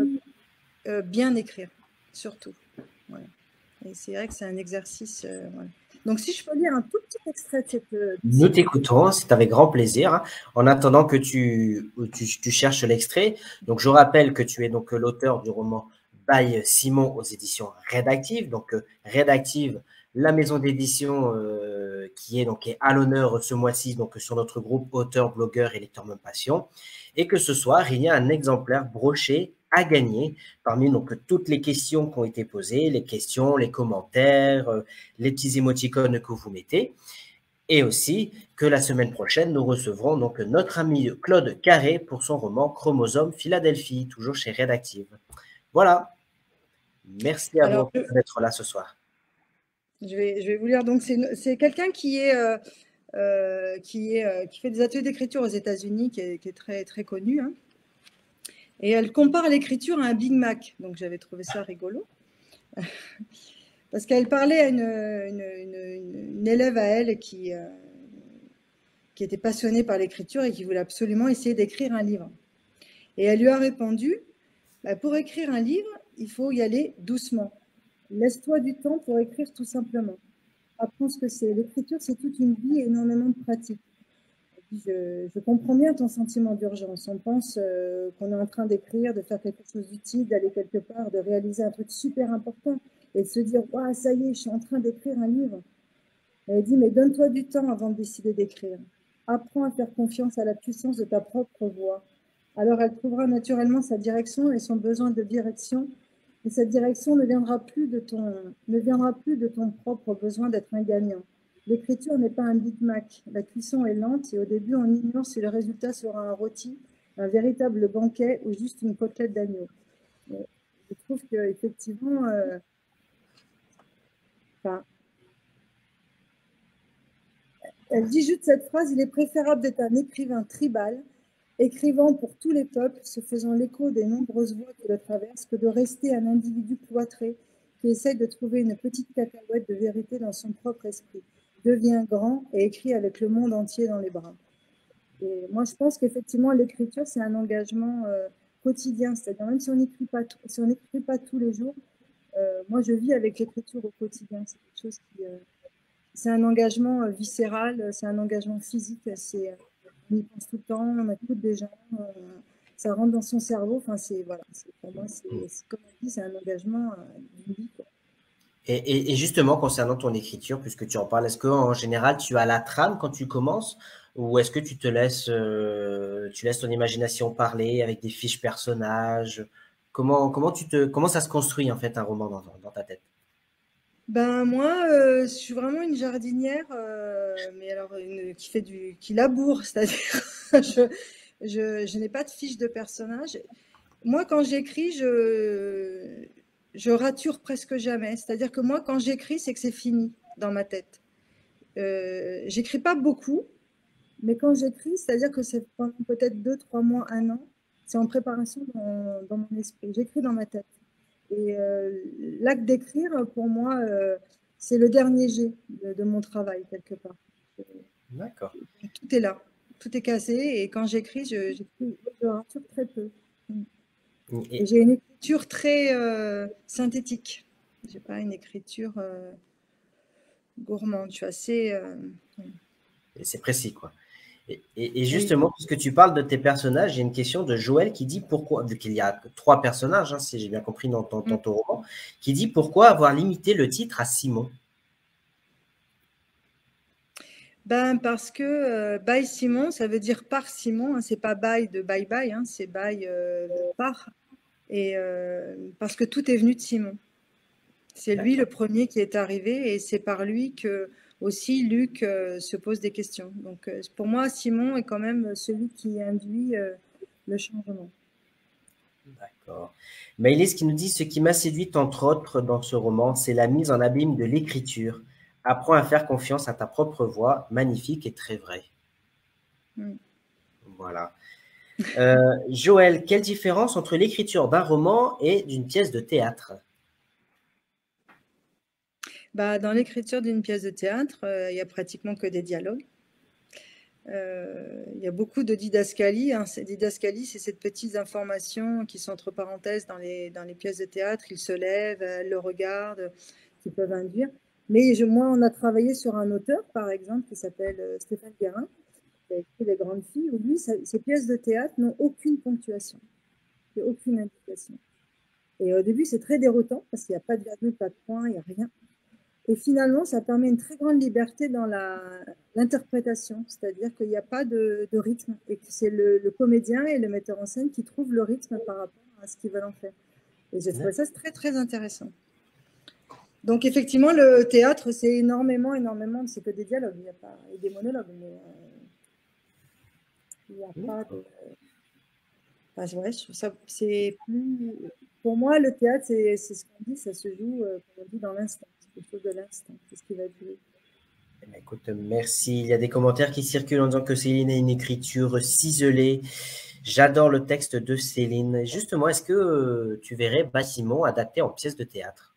[SPEAKER 2] bien écrire, surtout. Voilà. Et c'est vrai que c'est un exercice. Voilà. Donc, si je peux lire un tout petit extrait de cette.
[SPEAKER 1] Nous t'écoutons, c'est avec grand plaisir. En attendant que tu cherches l'extrait, donc je rappelle que tu es donc l'auteur du roman By Simon aux éditions Rédactive. Donc Rédactive, la maison d'édition qui est à l'honneur ce mois-ci donc sur notre groupe auteur, blogueur et lecteur même passion. Et que ce soir, il y a un exemplaire broché à gagner parmi donc toutes les questions qui ont été posées, les questions, les commentaires, les petits émoticônes que vous mettez. Et aussi que la semaine prochaine, nous recevrons donc notre ami Claude Carré pour son roman Chromosome Philadelphie, toujours chez Redactive. Voilà. Merci à vous d'être là ce soir.
[SPEAKER 2] Je vais vous lire. Donc, c'est quelqu'un qui fait des ateliers d'écriture aux États-Unis, qui est très, très connu. Hein. Et elle compare l'écriture à un Big Mac. Donc, j'avais trouvé ça rigolo. Parce qu'elle parlait à une élève à elle qui était passionnée par l'écriture et qui voulait absolument essayer d'écrire un livre. Et elle lui a répondu, bah, pour écrire un livre, il faut y aller doucement. Laisse-toi du temps pour écrire tout simplement. Apprends ce que c'est. L'écriture, c'est toute une vie et énormément de pratique. Je comprends bien ton sentiment d'urgence. On pense qu'on est en train d'écrire, de faire quelque chose d'utile, d'aller quelque part, de réaliser un truc super important et de se dire « Waouh, ça y est, je suis en train d'écrire un livre ». Elle dit « Mais donne-toi du temps avant de décider d'écrire. Apprends à faire confiance à la puissance de ta propre voix. Alors elle trouvera naturellement sa direction et son besoin de direction. Et cette direction ne viendra plus de ton propre besoin d'être un gagnant. L'écriture n'est pas un Big Mac. La cuisson est lente et au début, on ignore si le résultat sera un rôti, un véritable banquet ou juste une côtelette d'agneau. Je trouve qu'effectivement, elle dit juste cette phrase, il est préférable d'être un écrivain tribal, écrivant pour tous les peuples, se faisant l'écho des nombreuses voix qui le traversent, que de rester un individu cloîtré qui essaye de trouver une petite cacahuète de vérité dans son propre esprit. Devient grand et écrit avec le monde entier dans les bras. Et moi, je pense qu'effectivement, l'écriture, c'est un engagement quotidien. C'est-à-dire, même si on n'écrit pas tous les jours, moi, je vis avec l'écriture au quotidien. C'est quelque chose qui... c'est un engagement viscéral, c'est un engagement physique. On y pense tout le temps, on écoute des gens, ça rentre dans son cerveau. Enfin, pour moi, comme on dit, c'est un engagement d'une vie. Quoi.
[SPEAKER 1] Et justement, concernant ton écriture, puisque tu en parles, est-ce qu'en général, tu as la trame quand tu commences ou est-ce que tu laisses ton imagination parler avec des fiches personnages? Comment ça se construit en fait un roman dans ta tête?
[SPEAKER 2] Ben moi, je suis vraiment une jardinière, mais alors qui laboure, c'est-à-dire je n'ai pas de fiche de personnage. Moi, quand j'écris, je rature presque jamais. C'est-à-dire que moi, quand j'écris, c'est que c'est fini dans ma tête. J'écris pas beaucoup, mais quand j'écris, c'est-à-dire que c'est pendant peut-être 2, 3 mois, 1 an, c'est en préparation dans mon esprit. J'écris dans ma tête. Et l'acte d'écrire, pour moi, c'est le dernier jet de mon travail, quelque part.
[SPEAKER 1] D'accord.
[SPEAKER 2] Tout est là, tout est cassé. Et quand j'écris, je rature très peu. Et j'ai une écriture très synthétique. Je n'ai pas une écriture gourmande. Je suis assez...
[SPEAKER 1] Et c'est précis, quoi. Et justement, oui. Puisque tu parles de tes personnages, j'ai une question de Joël qui dit pourquoi, vu qu'il y a 3 personnages, hein, si j'ai bien compris dans ton roman, qui dit pourquoi avoir limité le titre à Simon?
[SPEAKER 2] Ben parce que by Simon, ça veut dire par Simon, hein, c'est pas by de bye bye, hein, c'est by de par. Et parce que tout est venu de Simon. C'est lui le premier qui est arrivé et c'est par lui que aussi Luc se pose des questions. Donc pour moi, Simon est quand même celui qui induit le changement.
[SPEAKER 1] D'accord. Maëlys qui nous dit « Ce qui m'a séduite entre autres dans ce roman, c'est la mise en abîme de l'écriture. Apprends à faire confiance à ta propre voix, magnifique et très vraie. » Voilà. Joël, quelle différence entre l'écriture d'un roman et d'une pièce de théâtre?
[SPEAKER 2] Bah, dans l'écriture d'une pièce de théâtre, il n'y a pratiquement que des dialogues. Il y a beaucoup de didascalie. Hein. Didascalie, c'est cette petite information qui sont entre parenthèses dans les pièces de théâtre. Ils se lèvent, elles le regardent, qui peuvent induire. Mais moi, on a travaillé sur un auteur, par exemple, qui s'appelle Stéphane Guérin, qui a écrit Les Grandes Filles, où lui, ses pièces de théâtre n'ont aucune ponctuation, aucune indication. Et au début, c'est très déroutant, parce qu'il n'y a pas de virgule, pas de point, il n'y a rien. Et finalement, ça permet une très grande liberté dans l'interprétation, c'est-à-dire qu'il n'y a pas de rythme et que c'est le comédien et le metteur en scène qui trouvent le rythme par rapport à ce qu'ils veulent en faire. Et j'ai trouvé ça très, très intéressant. Donc, effectivement, le théâtre, c'est énormément, c'est que des dialogues, il n'y a pas, et des monologues, mais il n'y a pas de... Enfin, ouais, je trouve ça, c'est plus... Pour moi, le théâtre, c'est ce qu'on dit, ça se joue, comme on dit, dans l'instant. C'est quelque chose de l'instant, c'est ce qui va être joué.
[SPEAKER 1] Écoute, merci. Il y a des commentaires qui circulent en disant que Céline a une écriture ciselée. J'adore le texte de Céline. Justement, est-ce que tu verrais Simon adapté en pièce de théâtre?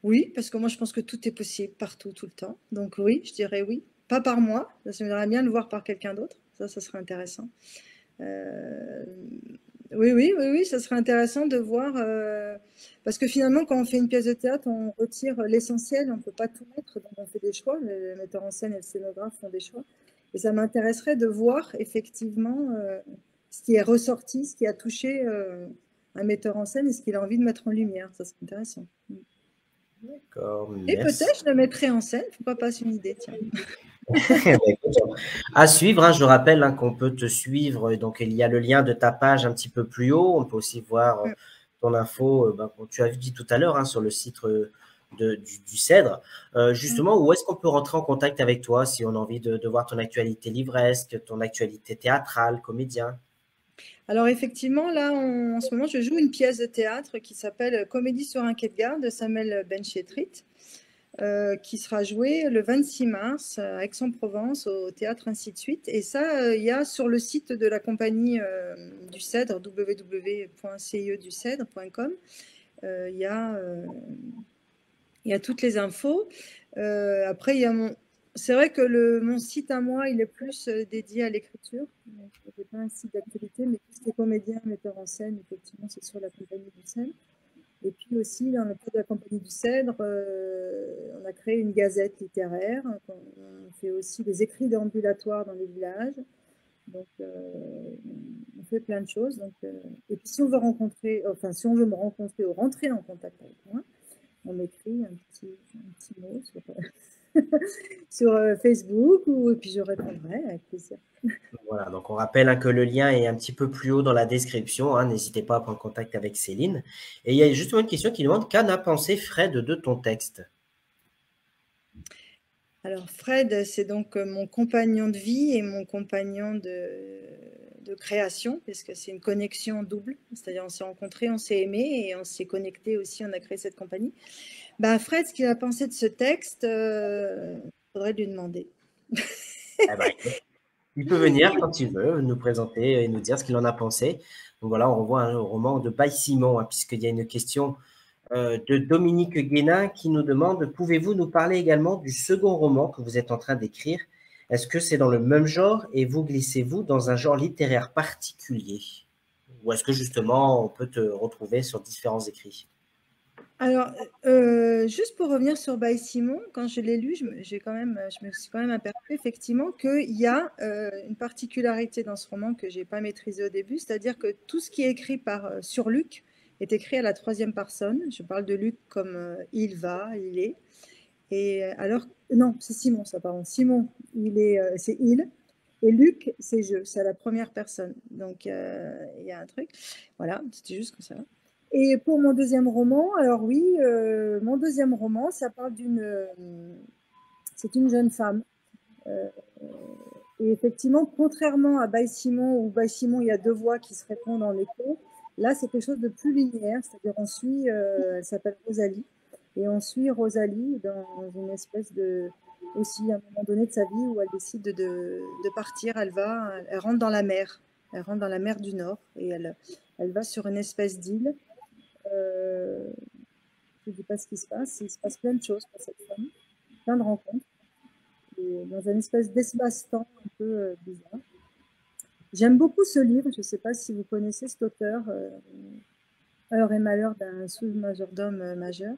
[SPEAKER 2] Oui, parce que moi, je pense que tout est possible partout, tout le temps. Donc oui, je dirais oui. Pas par moi, ça me bien de le voir par quelqu'un d'autre. Ça serait intéressant. Oui, ça serait intéressant de voir. Parce que finalement, quand on fait une pièce de théâtre, on retire l'essentiel, on ne peut pas tout mettre, donc on fait des choix. Le metteur en scène et le scénographe font des choix. Et ça m'intéresserait de voir effectivement ce qui est ressorti, ce qui a touché un metteur en scène et ce qu'il a envie de mettre en lumière. Ça serait intéressant.
[SPEAKER 1] D'accord,
[SPEAKER 2] Et
[SPEAKER 1] merci.
[SPEAKER 2] peut-être je le mettrai en scène. Pourquoi pas, c'est une idée, tiens.
[SPEAKER 1] À suivre, hein, je rappelle qu'on peut te suivre. Donc, il y a le lien de ta page un petit peu plus haut. On peut aussi voir ton info, comme tu as dit tout à l'heure, sur le site du Cèdre. Justement, où est-ce qu'on peut rentrer en contact avec toi si on a envie de voir ton actualité livresque, ton actualité théâtrale, comédien?
[SPEAKER 2] Alors effectivement, là, en ce moment, je joue une pièce de théâtre qui s'appelle Comédie sur un quai de gare de Samuel Benchetrit, qui sera jouée le 26 mars à Aix-en-Provence au théâtre ainsi de suite. Et ça, il y a sur le site de la compagnie du Cèdre, www.cieducèdre.com, il y a toutes les infos. Après, il y a c'est vrai que mon site à moi, il est plus dédié à l'écriture. Je n'ai pas un site d'actualité, mais tout ce qui est comédien, metteur en scène, effectivement, c'est sur la compagnie du Cèdre. Et puis aussi, dans le cadre de la compagnie du Cèdre, on a créé une gazette littéraire. On fait aussi des écrits déambulatoires dans les villages. Donc, on fait plein de choses. Donc, et puis, si on veut si on veut me rencontrer ou rentrer en contact avec moi, on m'écrit un petit mot sur Facebook, et puis je répondrai avec plaisir.
[SPEAKER 1] Voilà, donc on rappelle que le lien est un petit peu plus haut dans la description. N'hésitez pas à prendre contact avec Céline. Et il y a justement une question qui demande qu'en a pensé Fred de ton texte?
[SPEAKER 2] Alors Fred, c'est donc mon compagnon de vie et mon compagnon de création, puisque c'est une connexion double. C'est-à-dire on s'est rencontrés, on s'est aimés et on s'est connectés aussi, on a créé cette compagnie. Fred, ce qu'il a pensé de ce texte, faudrait lui demander.
[SPEAKER 1] Il peut venir quand il veut, nous présenter et nous dire ce qu'il en a pensé. Donc voilà, on revoit un roman de Simon, puisqu'il y a une question de Dominique Guénin qui nous demande: pouvez-vous nous parler également du second roman que vous êtes en train d'écrire? Est-ce que c'est dans le même genre et vous glissez-vous dans un genre littéraire particulier? Ou est-ce que justement on peut te retrouver sur différents écrits?
[SPEAKER 2] Alors, juste pour revenir sur Simon, quand je l'ai lu, je me suis quand même aperçue effectivement qu'il y a une particularité dans ce roman que je n'ai pas maîtrisée au début, c'est-à-dire que tout ce qui est écrit sur Luc est écrit à la troisième personne. Je parle de Luc comme il va, il est. Et alors, non, c'est Simon, ça, pardon. Simon, c'est il. Et Luc, c'est je, c'est à la première personne. Donc, il y a un truc. Voilà, c'était juste comme ça. Et pour mon deuxième roman, alors oui, mon deuxième roman, ça parle c'est une jeune femme. Et effectivement, contrairement à Simon, où Simon, il y a deux voix qui se répondent en écho, là, c'est quelque chose de plus linéaire. C'est-à-dire, elle s'appelle Rosalie, et on suit Rosalie dans une espèce aussi à un moment donné de sa vie où elle décide de partir. Elle rentre dans la mer. Elle rentre dans la mer du Nord et elle va sur une espèce d'île. Je ne dis pas ce qui se passe. Il se passe plein de choses pour cette femme, plein de rencontres, et dans une espèce d'espace-temps un peu bizarre. J'aime beaucoup ce livre. Je ne sais pas si vous connaissez cet auteur, Heure et malheur d'un sous-majordome majeur.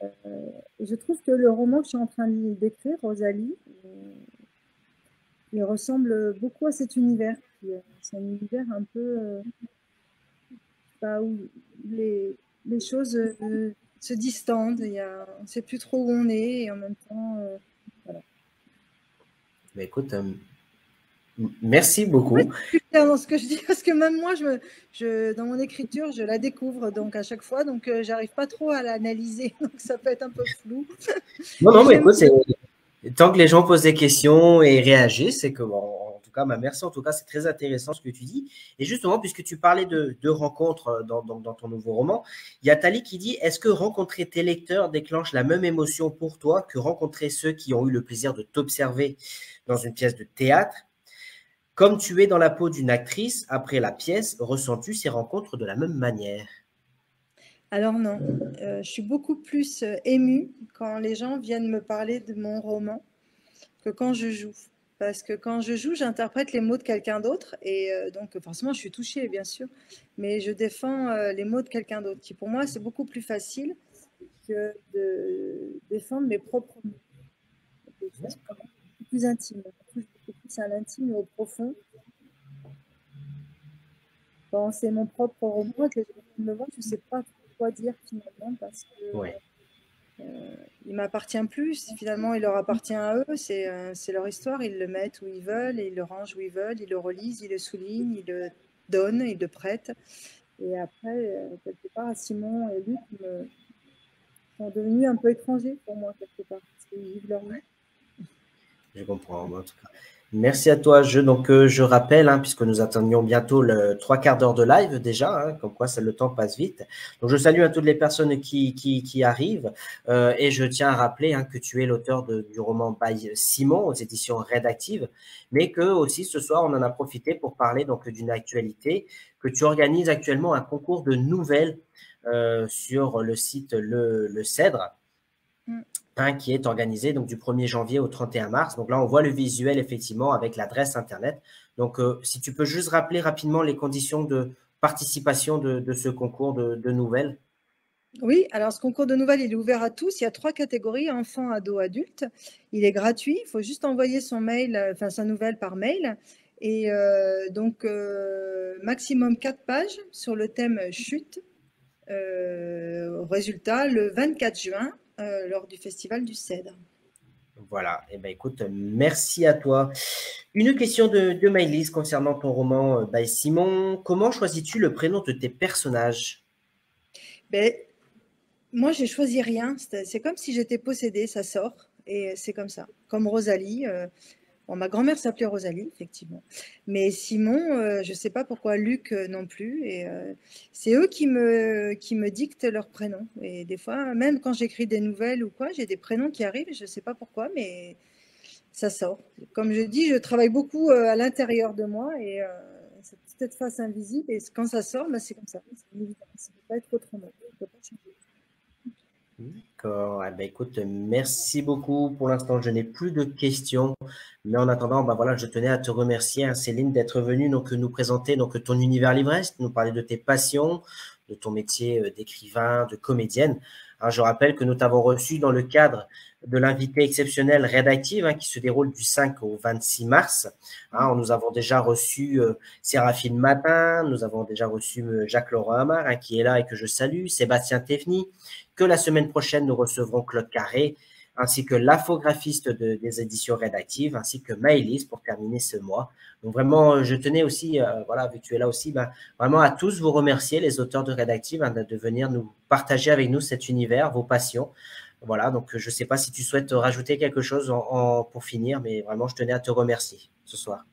[SPEAKER 2] Et je trouve que le roman que je suis en train d'écrire, Rosalie, il ressemble beaucoup à cet univers. C'est un univers un peu où les choses se distendent. On ne sait plus trop où on est et en même temps, voilà.
[SPEAKER 1] Bah, écoute, merci beaucoup.
[SPEAKER 2] Je suis claire dans ce que je dis parce que même moi, dans mon écriture, je la découvre donc à chaque fois, donc j'arrive pas trop à l'analyser, donc ça peut être un peu flou.
[SPEAKER 1] Non, non,
[SPEAKER 2] Mais
[SPEAKER 1] mais
[SPEAKER 2] j'aime.
[SPEAKER 1] écoute, tant que les gens posent des questions et réagissent, c'est que, bon, en tout cas, merci. En tout cas, c'est très intéressant ce que tu dis. Et justement, puisque tu parlais de rencontres dans ton nouveau roman, il y a Tali qui dit, est-ce que rencontrer tes lecteurs déclenche la même émotion pour toi que rencontrer ceux qui ont eu le plaisir de t'observer dans une pièce de théâtre? Comme tu es dans la peau d'une actrice, après la pièce, ressens-tu ces rencontres de la même manière?
[SPEAKER 2] Alors non, je suis beaucoup plus émue quand les gens viennent me parler de mon roman que quand je joue. Parce que quand je joue, j'interprète les mots de quelqu'un d'autre et donc forcément je suis touchée bien sûr, mais je défends les mots de quelqu'un d'autre, qui pour moi c'est beaucoup plus facile que de défendre mes propres mots. Des choses beaucoup plus intimes, on touche beaucoup plus à l'intime et au profond. Quand c'est mon propre roman et que les gens viennent me voir, je ne sais pas quoi dire finalement parce que
[SPEAKER 1] Ouais.
[SPEAKER 2] il m'appartient plus. Finalement, il leur appartient à eux. C'est leur histoire. Ils le mettent où ils veulent, et ils le rangent où ils veulent, ils le relisent, ils le soulignent, ils le donnent, ils le prêtent. Et après, quelque part, Simon et Luc sont devenus un peu étrangers pour moi, quelque part, parce qu'ils vivent leur vie.
[SPEAKER 1] Je comprends, en tout cas. Merci à toi. Donc, je rappelle, puisque nous attendions bientôt le 3/4 d'heure de live déjà, comme quoi le temps passe vite. Donc, je salue à toutes les personnes qui arrivent et je tiens à rappeler que tu es l'auteur du roman by Simon aux éditions Rédactive, mais que aussi ce soir, on en a profité pour parler donc d'une actualité, que tu organises actuellement un concours de nouvelles sur le site Le Cèdre. Qui est organisé donc du 1er janvier au 31 mars. Donc là, on voit le visuel effectivement avec l'adresse Internet. Donc, si tu peux juste rappeler rapidement les conditions de participation de ce concours de nouvelles.
[SPEAKER 2] Oui, alors ce concours de nouvelles, il est ouvert à tous. Il y a 3 catégories, enfants, ados, adultes. Il est gratuit. Il faut juste envoyer son mail, enfin sa nouvelle par mail. Et donc, maximum 4 pages sur le thème chute. Résultat, le 24 juin, lors du Festival du Cèdre.
[SPEAKER 1] Voilà. Eh ben, écoute, merci à toi. Une question de Maëlys concernant ton roman by Simon. Comment choisis-tu le prénom de tes personnages?
[SPEAKER 2] Ben, moi, j'ai choisi rien. C'est comme si j'étais possédée, ça sort. Et c'est comme ça. Comme Rosalie. Bon, ma grand-mère s'appelait Rosalie, effectivement. Mais Simon, je ne sais pas pourquoi Luc non plus. Et c'est eux qui me dictent leurs prénoms. Et des fois, même quand j'écris des nouvelles ou quoi, j'ai des prénoms qui arrivent. Je ne sais pas pourquoi, mais ça sort. Comme je dis, je travaille beaucoup à l'intérieur de moi et cette petite face invisible. Et quand ça sort, ben, c'est comme ça. C'est une évidence. Ça ne peut pas être autrement. Ça ne peut pas changer.
[SPEAKER 1] D'accord. Eh ben, écoute, merci beaucoup. Pour l'instant, je n'ai plus de questions. Mais en attendant, voilà, je tenais à te remercier, Céline, d'être venue nous présenter ton univers livresque, nous parler de tes passions, de ton métier d'écrivain, de comédienne. Je rappelle que nous t'avons reçu dans le cadre de l'invité exceptionnel Rédactive qui se déroule du 5 au 26 mars. Nous avons déjà reçu Séraphine Matin, nous avons déjà reçu Jacques-Laurent Amar qui est là et que je salue, Sébastien Théveny, que la semaine prochaine, nous recevrons Claude Carré, ainsi que l'infographiste des éditions Rédactives, ainsi que Maëlys pour terminer ce mois. Donc vraiment, je tenais aussi, voilà, vu que tu es là aussi, vraiment à tous vous remercier, les auteurs de Rédactives, de venir nous partager avec nous cet univers, vos passions. Voilà, donc je ne sais pas si tu souhaites rajouter quelque chose pour finir, mais vraiment, je tenais à te remercier ce soir.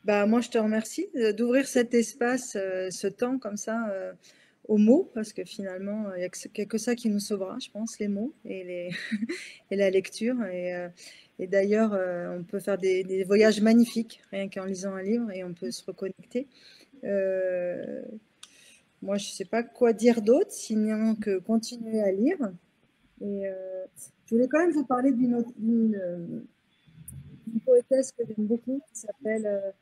[SPEAKER 2] Bah, moi, je te remercie d'ouvrir cet espace, ce temps comme ça aux mots, parce que finalement, il n'y a que ça qui nous sauvera, je pense, les mots et, et la lecture. Et d'ailleurs, on peut faire des voyages magnifiques, rien qu'en lisant un livre, et on peut se reconnecter. Moi, je ne sais pas quoi dire d'autre, sinon que continuer à lire. Et je voulais quand même vous parler d'une poétesse que j'aime beaucoup, qui s'appelle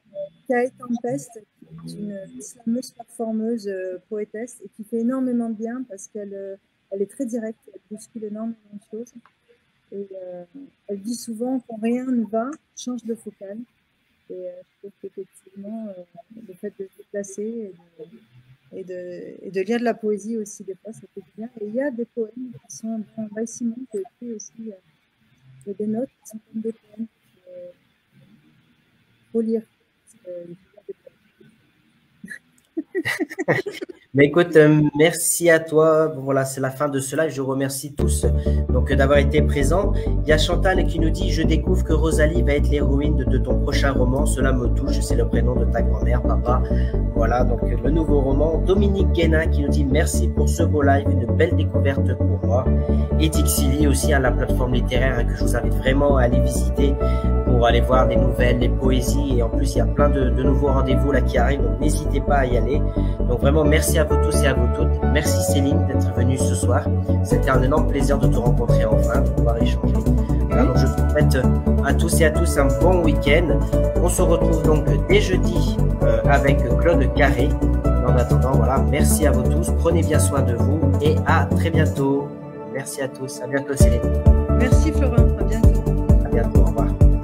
[SPEAKER 2] Kae Tempest, qui est une slameuse, performeuse, poétesse, et qui fait énormément de bien parce qu'elle elle est très directe, elle bouscule énormément de choses. Et elle dit souvent quand rien ne va, change de focale. Et je trouve qu'effectivement, le fait de se déplacer et de lire de la poésie aussi, des fois, ça fait du bien. Et il y a des poèmes qui sont dans Simon, qui écrit aussi des notes qui sont comme des poèmes. Il faut lire.
[SPEAKER 1] Mais écoute, merci à toi. Bon, voilà, c'est la fin de ce live. Je remercie tous donc d'avoir été présents. Il y a Chantal qui nous dit: je découvre que Rosalie va être l'héroïne de ton prochain roman. Cela me touche. C'est le prénom de ta grand-mère, papa. Voilà, donc le nouveau roman. Dominique Guénin qui nous dit: merci pour ce beau live, une belle découverte pour moi. Et Dixili aussi, la plateforme littéraire que je vous invite vraiment à aller visiter pour aller voir les nouvelles, les poésies. Et en plus, il y a plein de nouveaux rendez-vous là qui arrivent. Donc n'hésitez pas à y aller. Donc vraiment, merci à vous tous et à vous toutes. Merci Céline d'être venue ce soir. C'était un énorme plaisir de te rencontrer enfin, de pouvoir échanger. Voilà, donc je vous souhaite à tous et à tous un bon week-end. On se retrouve donc dès jeudi avec Claude Carré. En attendant, voilà, merci à vous tous. Prenez bien soin de vous et à très bientôt. Merci à tous. À bientôt Céline.
[SPEAKER 2] Merci Florent. À bientôt.
[SPEAKER 1] À bientôt. Au revoir.